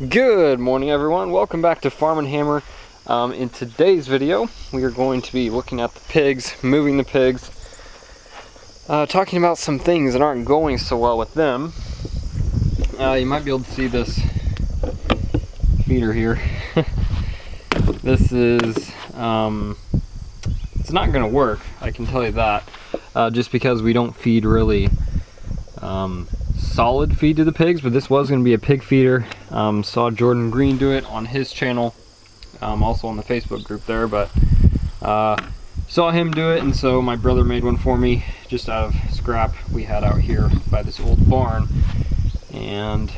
Good morning, everyone. Welcome back to Farm and Hammer. In today's video, we are going to be looking at the pigs, moving the pigs, talking about some things that aren't going so well with them. You might be able to see this feeder here. This is, it's not going to work, I can tell you that, just because we don't feed really solid feed to the pigs, but this was going to be a pig feeder. Saw Jordan Green do it on his channel, also on the Facebook group there, but saw him do it, and so my brother made one for me just out of scrap we had out here by this old barn. And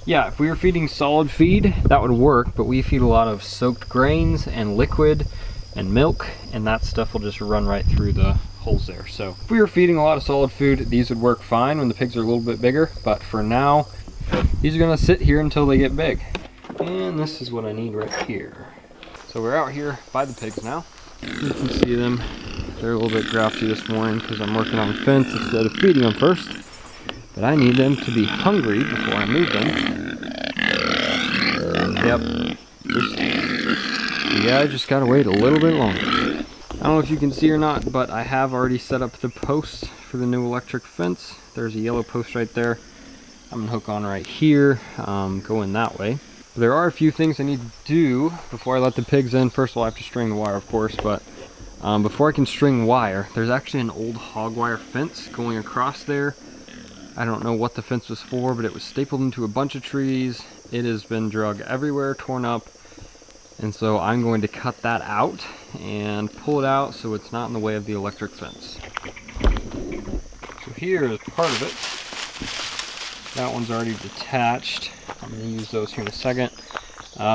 yeah, if we were feeding solid feed, that would work, but we feed a lot of soaked grains and liquid and milk, and that stuff will just run right through the holes there. So if we were feeding a lot of solid food, these would work fine when the pigs are a little bit bigger, but for now, these are gonna sit here until they get big. And this is what I need right here. So we're out here by the pigs now. You can see them. They're a little bit grouchy this morning because I'm working on the fence instead of feeding them first. But I need them to be hungry before I move them. Yep. I just gotta wait a little bit longer. I don't know if you can see or not, but I have already set up the posts for the new electric fence. There's a yellow post right there. I'm gonna hook on right here, going that way. There are a few things I need to do before I let the pigs in. First of all, I have to string the wire, of course, but before I can string wire, there's actually an old hog wire fence going across there. I don't know what the fence was for, but it was stapled into a bunch of trees. It has been drug everywhere, torn up, and so I'm going to cut that out and pull it out so it's not in the way of the electric fence. So here is part of it. That one's already detached. I'm going to use those here in a second.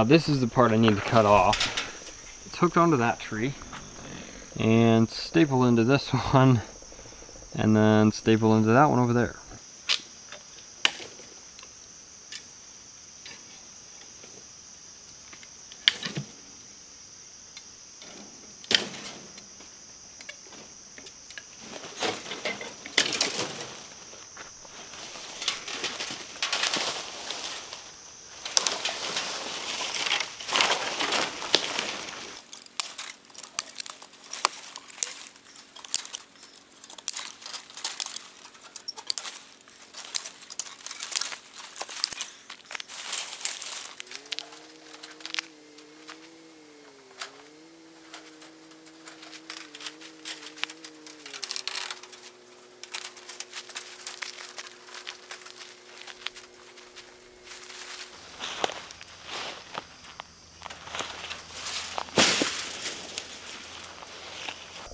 This is the part I need to cut off. It's hooked onto that tree and staple into this one, and then staple into that one over there.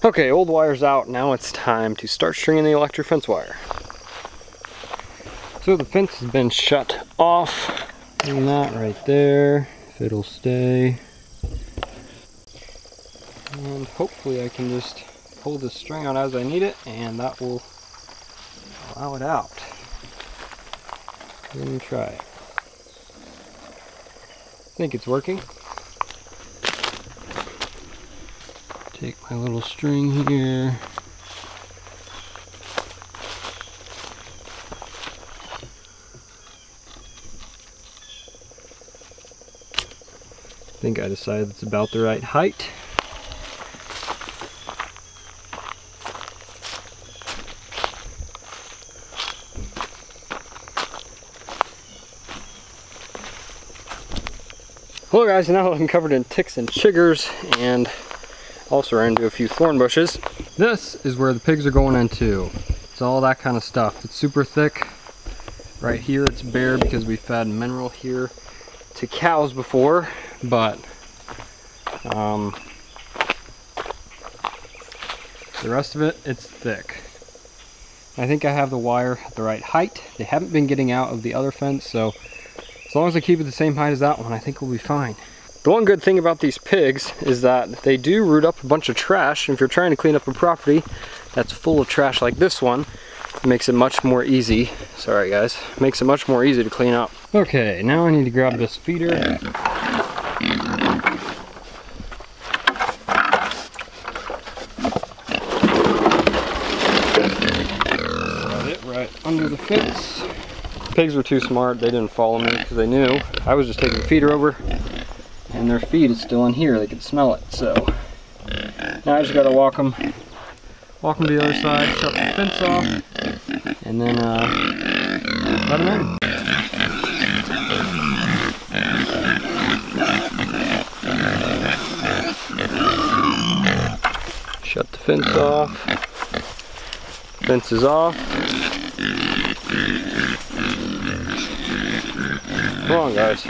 Okay, old wire's out. Now it's time to start stringing the electric fence wire. So the fence has been shut off. And that right there, if it'll stay. And hopefully I can just pull this string out as I need it, and that will allow it out. Let me try it. I think it's working. Take my little string here. I think I decided it's about the right height. Hello guys, now I'm covered in ticks and chiggers, and also ran into a few thorn bushes. This is where the pigs are going into. It's all that kind of stuff. It's super thick. Right here it's bare because we fed mineral here to cows before, but the rest of it, it's thick. I think I have the wire at the right height. They haven't been getting out of the other fence, so as long as I keep it the same height as that one, I think we'll be fine. The one good thing about these pigs is that they do root up a bunch of trash. If you're trying to clean up a property that's full of trash like this one, it makes it much more easy. Sorry guys, makes it much more easy to clean up. Okay, now I need to grab this feeder. Set it right under the fence. pigs were too smart. They didn't follow me because they knew I was just taking the feeder over, and their feed is still in here. They could smell it. So now I just gotta walk them to the other side, shut the fence off, and then let them in. Shut the fence off. Fence is off. Come on, guys.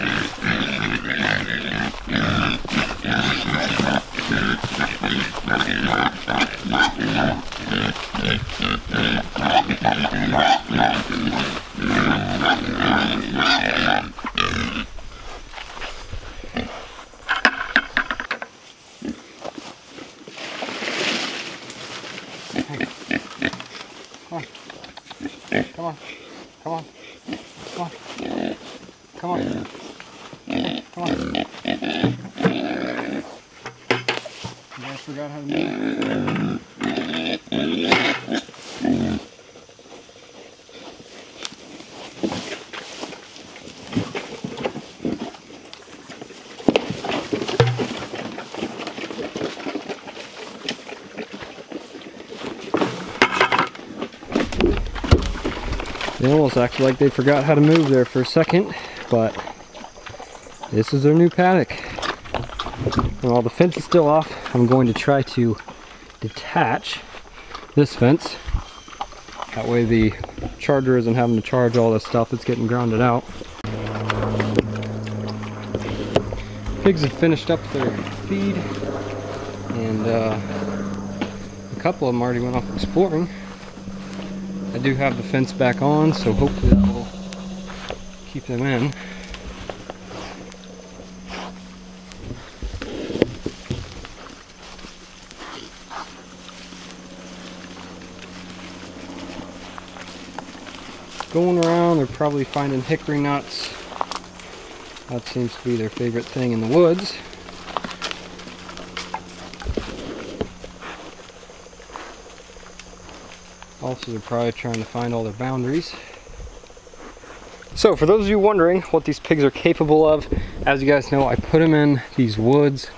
Come on. Come on. Come on. Come on. Come on. You guys forgot how to move. They almost acted like they forgot how to move there for a second, but this is their new paddock. And while the fence is still off, I'm going to try to detach this fence. That way the charger isn't having to charge all this stuff that's getting grounded out. Pigs have finished up their feed, and a couple of them already went off exploring. I do have the fence back on, so hopefully that will keep them in. Going around, they're probably finding hickory nuts. That seems to be their favorite thing in the woods. Also, they're probably trying to find all their boundaries. So, for those of you wondering what these pigs are capable of, as you guys know, I put them in these woods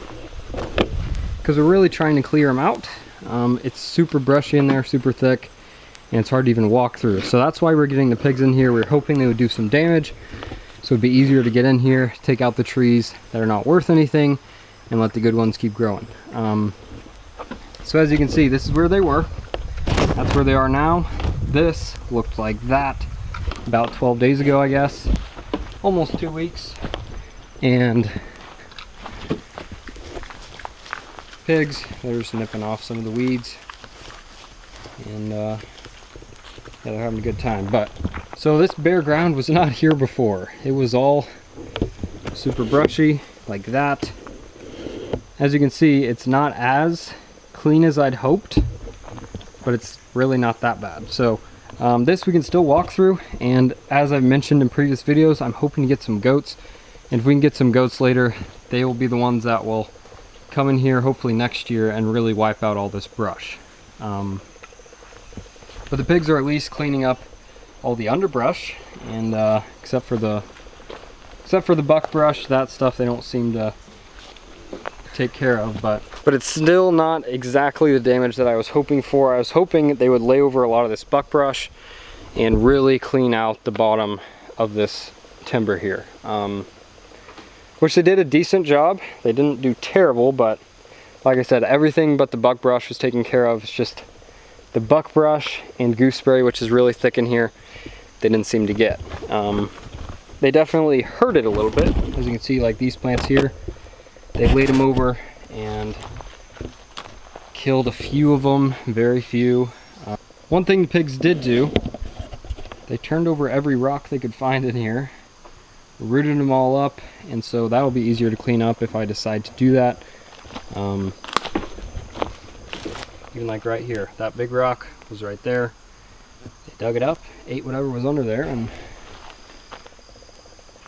because we're really trying to clear them out. It's super brushy in there, super thick, and it's hard to even walk through. So that's why we're getting the pigs in here. We're hoping they would do some damage, so it'd be easier to get in here, take out the trees that are not worth anything, and let the good ones keep growing. So as you can see, this is where they were. That's where they are now. This looked like that about 12 days ago, I guess. Almost 2 weeks. And pigs, they're just nipping off some of the weeds. And yeah, they're having a good time. But so this bare ground was not here before. It was all super brushy like that. As you can see, it's not as clean as I'd hoped, but it's really not that bad. So this we can still walk through, and as I've mentioned in previous videos, I'm hoping to get some goats. And if we can get some goats later, they will be the ones that will come in here hopefully next year and really wipe out all this brush. But the pigs are at least cleaning up all the underbrush, and except for the buckbrush, that stuff they don't seem to take care of, but it's still not exactly the damage that I was hoping for. I was hoping they would lay over a lot of this buckbrush and really clean out the bottom of this timber here, which they did a decent job. They didn't do terrible, but like I said, everything but the buckbrush was taken care of. It's just the buckbrush and gooseberry, which is really thick in here, they didn't seem to get. They definitely hurt it a little bit. As you can see, like these plants here, they laid them over and killed a few of them, very few. One thing the pigs did do, they turned over every rock they could find in here, rooted them all up, and so that'll be easier to clean up if I decide to do that. Even like right here, that big rock was right there. They dug it up, ate whatever was under there, and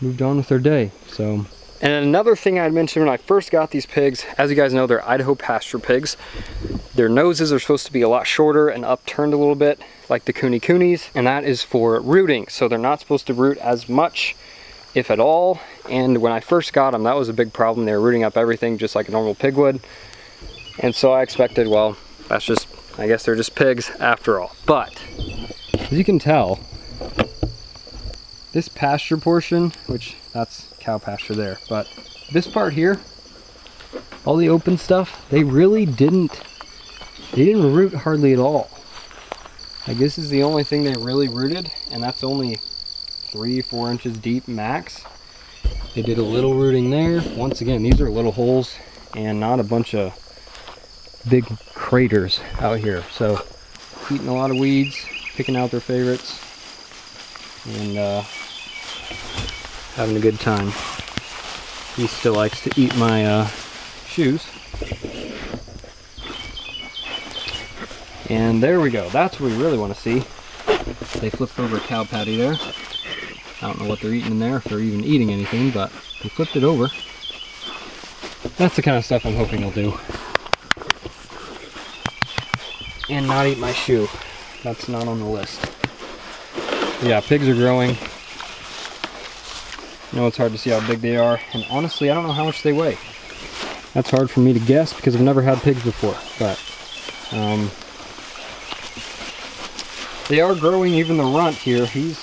moved on with their day. So And another thing I had mentioned when I first got these pigs, as you guys know, they're Idaho pasture pigs. Their noses are supposed to be a lot shorter and upturned a little bit, like the coonies, and that is for rooting. So they're not supposed to root as much, if at all. And when I first got them, that was a big problem. They were rooting up everything just like a normal pig would. And so I expected, well, that's just, I guess they're just pigs after all. But as you can tell, this pasture portion, which that's cow pasture there, but this part here, all the open stuff, they didn't root hardly at all. Like, this is the only thing they really rooted, and that's only 3-4 inches deep max. They did a little rooting there. Once again, these are little holes and not a bunch of big craters out here. So eating a lot of weeds, picking out their favorites, and having a good time. He still likes to eat my shoes. And there we go. That's what we really want to see. They flipped over a cow patty there. I don't know what they're eating in there, if they're even eating anything, but they flipped it over. That's the kind of stuff I'm hoping they'll do. And not eat my shoe. That's not on the list. But yeah, pigs are growing. I know it's hard to see how big they are, and honestly, I don't know how much they weigh. That's hard for me to guess because I've never had pigs before, but they are growing. Even the runt here, he's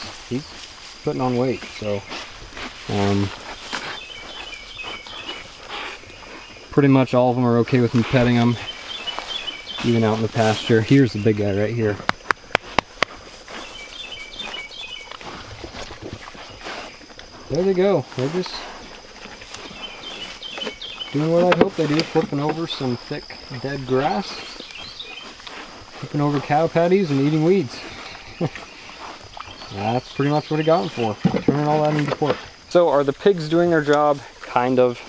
putting on weight, so pretty much all of them are okay with me petting them, even out in the pasture. Here's the big guy right here. There they go. They're just doing what I'd hope they do, flipping over some thick dead grass, flipping over cow patties, and eating weeds. That's pretty much what I got them for, turning all that into pork. So are the pigs doing their job? Kind of.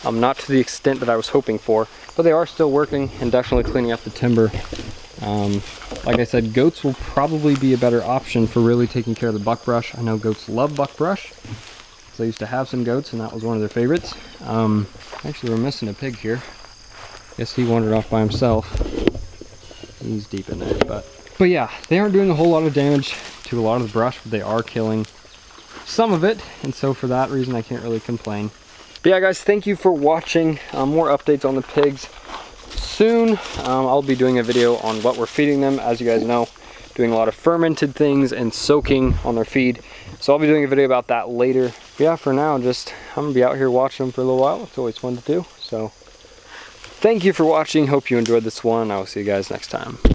Not to the extent that I was hoping for, but they are still working and definitely cleaning up the timber. Like I said, goats will probably be a better option for really taking care of the buckbrush. I know goats love buckbrush, because I used to have some goats and that was one of their favorites. Actually, we're missing a pig here. Guess he wandered off by himself. He's deep in there, but yeah, they aren't doing a whole lot of damage to a lot of the brush, but they are killing some of it, and so for that reason I can't really complain. But yeah guys, thank you for watching. More updates on the pigs soon. I'll be doing a video on what we're feeding them. As you guys know, doing a lot of fermented things and soaking on their feed, so I'll be doing a video about that later. But yeah, for now, just I'm gonna be out here watching them for a little while. It's always fun to do. So thank you for watching. Hope you enjoyed this one. I will see you guys next time.